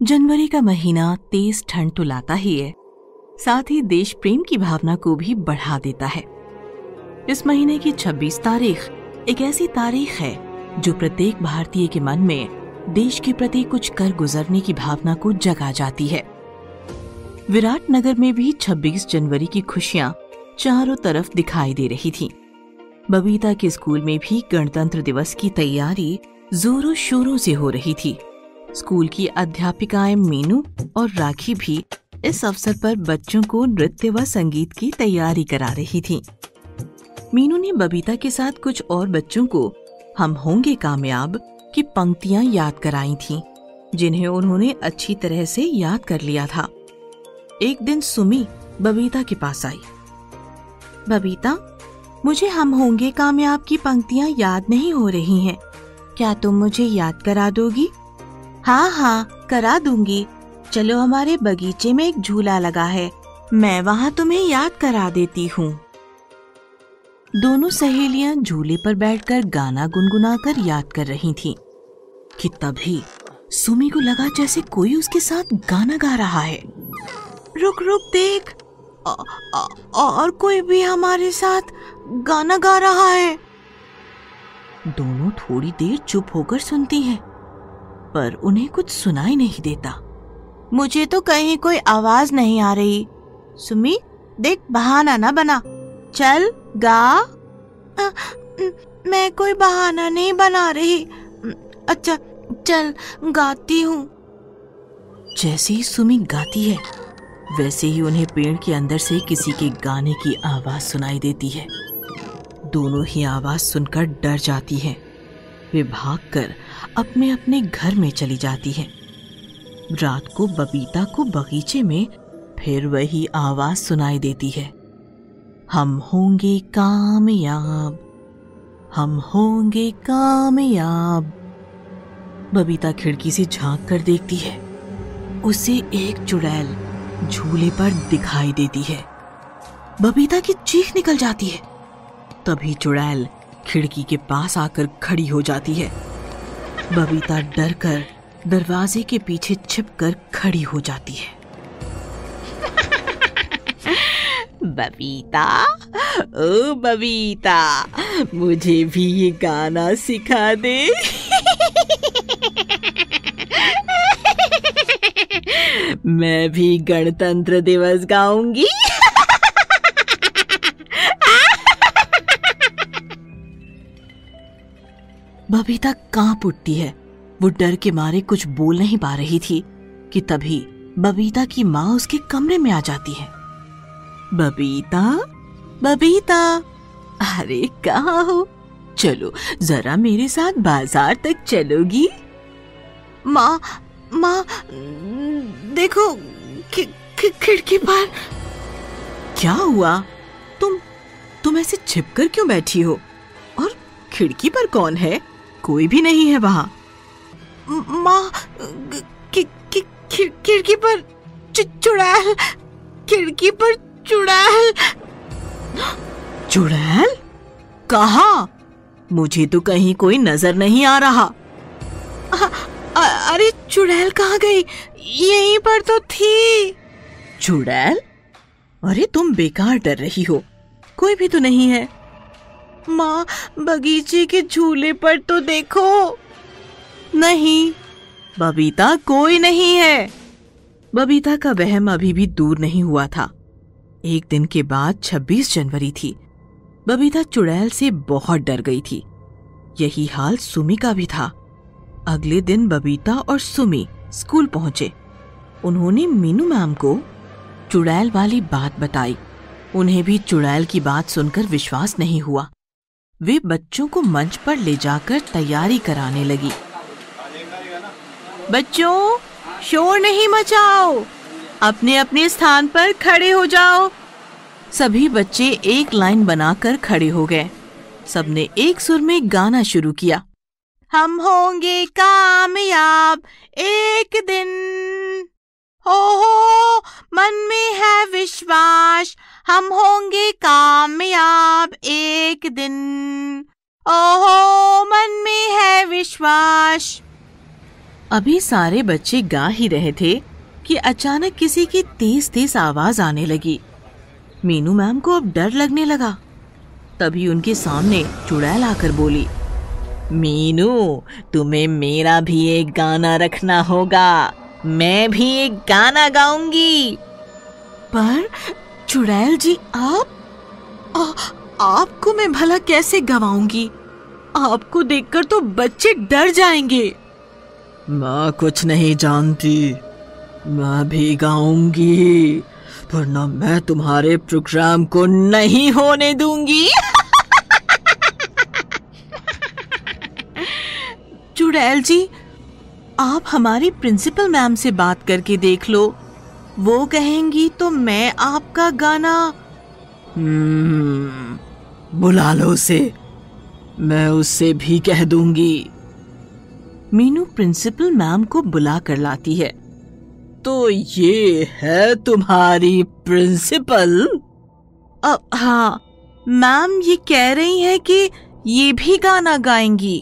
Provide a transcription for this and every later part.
जनवरी का महीना तेज ठंड तो लाता ही है, साथ ही देश प्रेम की भावना को भी बढ़ा देता है। इस महीने की 26 तारीख एक ऐसी तारीख है जो प्रत्येक भारतीय के मन में देश के प्रति कुछ कर गुजरने की भावना को जगा जाती है। विराटनगर में भी 26 जनवरी की खुशियां चारों तरफ दिखाई दे रही थीं। बबीता के स्कूल में भी गणतंत्र दिवस की तैयारी जोरों शोरों से हो रही थी। स्कूल की अध्यापिकाएं मीनू और राखी भी इस अवसर पर बच्चों को नृत्य व संगीत की तैयारी करा रही थीं। मीनू ने बबीता के साथ कुछ और बच्चों को हम होंगे कामयाब की पंक्तियां याद कराई थीं, जिन्हें उन्होंने अच्छी तरह से याद कर लिया था। एक दिन सुमी बबीता के पास आई। बबीता, मुझे हम होंगे कामयाब की पंक्तियां याद नहीं हो रही हैं। क्या तुम मुझे याद करा दोगी? हाँ, करा दूंगी। चलो, हमारे बगीचे में एक झूला लगा है, मैं वहाँ तुम्हें याद करा देती हूँ। दोनों सहेलियां झूले पर बैठकर गाना गुनगुनाकर याद कर रही थीं कि तभी सुमी को लगा जैसे कोई उसके साथ गाना गा रहा है। रुक देख, और कोई भी हमारे साथ गाना गा रहा है। दोनों थोड़ी देर चुप होकर सुनती हैं, पर उन्हें कुछ सुनाई नहीं देता। मुझे तो कहीं कोई आवाज नहीं आ रही। सुमी, देख, बहाना ना बना, चल गा। मैं कोई बहाना नहीं बना रही। अच्छा, चल गाती हूँ। जैसे ही सुमी गाती है, वैसे ही उन्हें पेड़ के अंदर से किसी के गाने की आवाज सुनाई देती है। दोनों ही आवाज सुनकर डर जाती हैं। वे भागकर अपने अपने घर में चली जाती हैं। रात को बबीता को बगीचे में फिर वही आवाज सुनाई देती है, हम होंगे कामयाब, हम होंगे कामयाब। बबीता खिड़की से झांक कर देखती है। उसे एक चुड़ैल झूले पर दिखाई देती है। बबीता की चीख निकल जाती है। तभी चुड़ैल खिड़की के पास आकर खड़ी हो जाती है। बबीता डरकर दरवाजे के पीछे छिपकर खड़ी हो जाती है। बबीता, ओ बबीता, मुझे भी ये गाना सिखा दे। मैं भी गणतंत्र दिवस गाऊंगी। बबीता कांप उठती है। वो डर के मारे कुछ बोल नहीं पा रही थी कि तभी बबीता की माँ उसके कमरे में आ जाती है। बबीता, बबीता, अरे कहाँ हो? चलो जरा मेरे साथ बाजार तक चलोगी? माँ, देखो खिड़की पर। क्या हुआ? तुम ऐसे छिपकर क्यों बैठी हो? और खिड़की पर कौन है? कोई भी नहीं है वहाँ। माँ, खिड़की पर चुड़ैल, खिड़की पर चुड़ैल। चुड़ैल? कहाँ? मुझे तो कहीं कोई नजर नहीं आ रहा। अरे चुड़ैल कहाँ गई? यहीं पर तो थी। चुड़ैल? अरे तुम बेकार डर रही हो, कोई भी तो नहीं है। माँ, बगीचे के झूले पर तो देखो। नहीं बबीता, कोई नहीं है। बबीता का वहम अभी भी दूर नहीं हुआ था। एक दिन के बाद 26 जनवरी थी। बबीता चुड़ैल से बहुत डर गई थी। यही हाल सुमी का भी था। अगले दिन बबीता और सुमी स्कूल पहुंचे। उन्होंने मीनू मैम को चुड़ैल वाली बात बताई। उन्हें भी चुड़ैल की बात सुनकर विश्वास नहीं हुआ। वे बच्चों को मंच पर ले जाकर तैयारी कराने लगी। बच्चों, शोर नहीं मचाओ, अपने अपने स्थान पर खड़े हो जाओ। सभी बच्चे एक लाइन बनाकर खड़े हो गए। सबने एक सुर में गाना शुरू किया, हम होंगे कामयाब एक दिन, हो मन में है विश्वास, हम होंगे कामयाब एक दिन, ओहो मन में है विश्वास। अभी सारे बच्चे गा ही रहे थे कि अचानक किसी की तेज तेज आवाज आने लगी। मीनू मैम को अब डर लगने लगा। तभी उनके सामने चुड़ैल आकर बोली, मीनू, तुम्हें मेरा भी एक गाना रखना होगा, मैं भी एक गाना गाऊंगी। पर चुड़ैल जी, आपको मैं भला कैसे गवाऊंगी? आपको देखकर तो बच्चे डर जाएंगे। मैं कुछ नहीं जानती, मैं भी गाऊंगी, वरना मैं तुम्हारे प्रोग्राम को नहीं होने दूंगी। चुड़ैल जी, आप हमारी प्रिंसिपल मैम से बात करके देख लो, वो कहेंगी तो मैं आपका गाना। बुला लो उसे, मैं उससे भी कह दूंगी। मीनू प्रिंसिपल मैम को बुला कर लाती है। तो ये है तुम्हारी प्रिंसिपल? हाँ मैम, ये कह रही है कि ये भी गाना गाएंगी।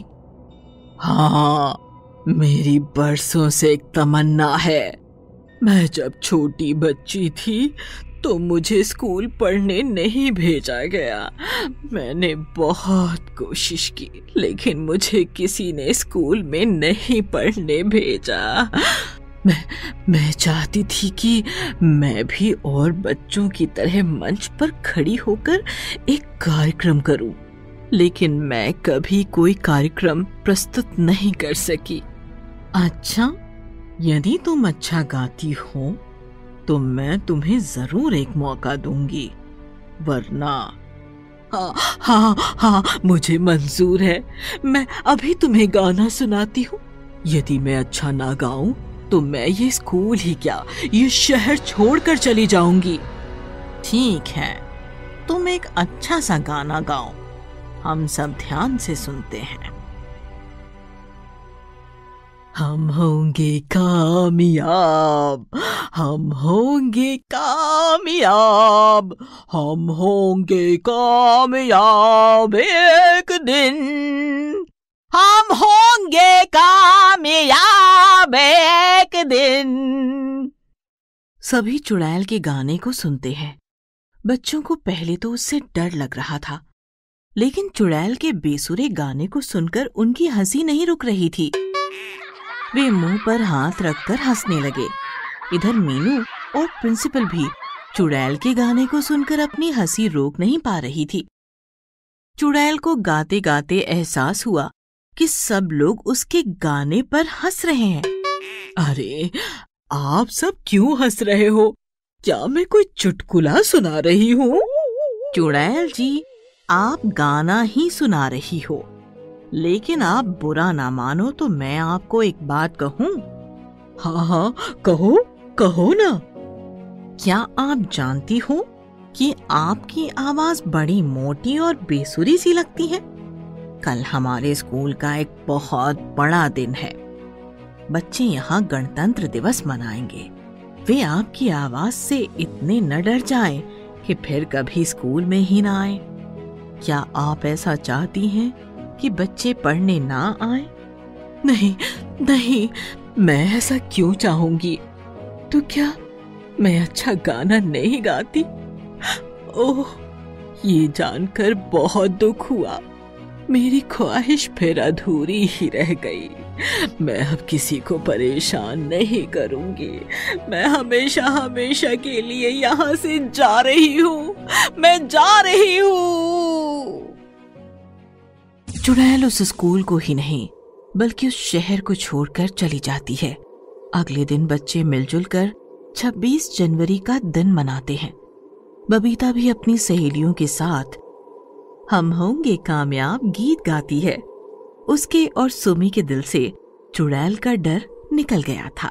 हाँ, मेरी बरसों से एक तमन्ना है। मैं जब छोटी बच्ची थी तो मुझे स्कूल पढ़ने नहीं भेजा गया। मैंने बहुत कोशिश की, लेकिन मुझे किसी ने स्कूल में नहीं पढ़ने भेजा। मैं चाहती थी कि मैं भी और बच्चों की तरह मंच पर खड़ी होकर एक कार्यक्रम करूं, लेकिन मैं कभी कोई कार्यक्रम प्रस्तुत नहीं कर सकी। अच्छा, यदि तुम अच्छा गाती हो तो मैं तुम्हें जरूर एक मौका दूंगी, वरना। हाँ, मुझे मंजूर है। मैं अभी तुम्हें गाना सुनाती हूँ। यदि मैं अच्छा ना गाऊं तो मैं ये स्कूल ही क्या, ये शहर छोड़कर चली जाऊंगी। ठीक है, तुम एक अच्छा सा गाना गाओ, हम सब ध्यान से सुनते हैं। हम होंगे कामयाब, हम होंगे कामयाब, हम होंगे कामयाब एक दिन, हम होंगे कामयाब एक दिन। सभी चुड़ैल के गाने को सुनते हैं। बच्चों को पहले तो उससे डर लग रहा था, लेकिन चुड़ैल के बेसुरे गाने को सुनकर उनकी हंसी नहीं रुक रही थी। वे मुंह पर हाथ रखकर हंसने लगे। इधर मीनू और प्रिंसिपल भी चुड़ैल के गाने को सुनकर अपनी हंसी रोक नहीं पा रही थी। चुड़ैल को गाते गाते एहसास हुआ कि सब लोग उसके गाने पर हंस रहे हैं। अरे, आप सब क्यों हंस रहे हो? क्या मैं कोई चुटकुला सुना रही हूँ? चुड़ैल जी, आप गाना ही सुना रही हो, लेकिन आप बुरा ना मानो तो मैं आपको एक बात कहूँ। हाँ, कहो ना। क्या आप जानती हो कि आपकी आवाज बड़ी मोटी और बेसुरी सी लगती है? कल हमारे स्कूल का एक बहुत बड़ा दिन है। बच्चे यहाँ गणतंत्र दिवस मनाएंगे। वे आपकी आवाज से इतने न डर जाएं कि फिर कभी स्कूल में ही ना आए। क्या आप ऐसा चाहती हैं कि बच्चे पढ़ने ना आए? नहीं, मैं ऐसा क्यों चाहूंगी? तो क्या मैं अच्छा गाना नहीं गाती? ओह, ये जानकर बहुत दुख हुआ। मेरी ख्वाहिश फिर अधूरी ही रह गई। मैं अब किसी को परेशान नहीं करूंगी। मैं हमेशा के लिए यहाँ से जा रही हूँ। मैं जा रही हूँ। चुड़ैल उस स्कूल को ही नहीं बल्कि उस शहर को छोड़कर चली जाती है। अगले दिन बच्चे मिलजुल कर 26 जनवरी का दिन मनाते हैं। बबीता भी अपनी सहेलियों के साथ हम होंगे कामयाब गीत गाती है। उसके और सुमी के दिल से चुड़ैल का डर निकल गया था।